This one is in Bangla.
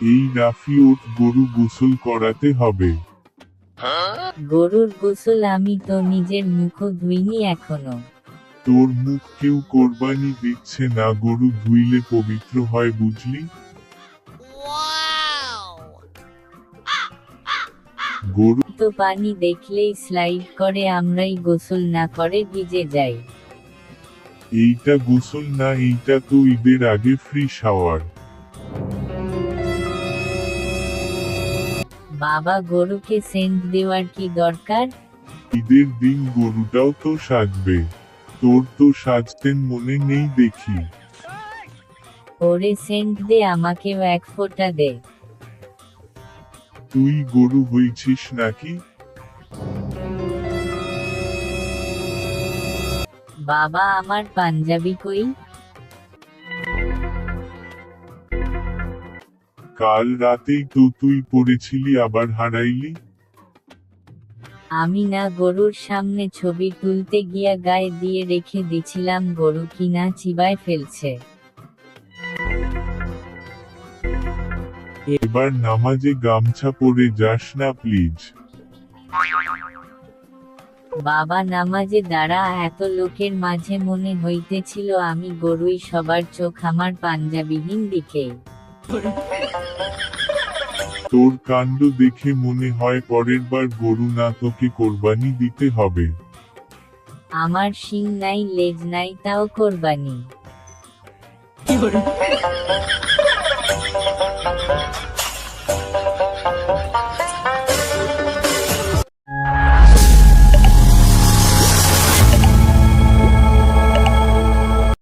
এই রাফি ওঠ, গরু গোসল করাতে হবে। গরুর গোসল আমি তো নিজের মুখও ধুইনি এখনো। তোর মুখ কেউ কোরবানি দিচ্ছে না, গরু ধুইলে পবিত্র হয় বুঝলি। গরু তো পানি দেখলেই স্লাইড করে, আমরাই গোসল না করে ভিজে যাই। এইটা গোসল না, এইটা তো ঈদের আগে ফ্রি শাওয়ার। বাবা, গরুকে সেন্ট দেওয়ার কি দরকার? ঈদের দিন গরুটাও তো সাজবে। তোর তো সাজতেন মনে নেই দেখি। ওরে সেন্ট দে, আমাকেও এক ফোঁটা দে। তুই গরু হয়েছিস নাকি? বাবা, আমার পাঞ্জাবি কই? কাল রাতেই তো তুই পড়েছিলি, আবার হারাইলি। আমি না গরুর সামনে ছবি তুলতে গিয়া গায়ে দিয়ে রেখে দিছিলাম, গরু কিনা চিবায় ফেলছে। এবার নামাজে গামছা পরে যাস না প্লিজ। বাবা, নামাজে দাঁড়া, এত লোকের মাঝে মনে হইতেছিল আমি গরুই, সবার চোখ আমার পাঞ্জাবিহীন দিকেই। তোর কাণ্ড দেখে মনে হয় পরের বার গরু না তোকে কোরবানি দিতে হবে। আমার শিং নাই, লেজ নাই, তাও কোরবানি।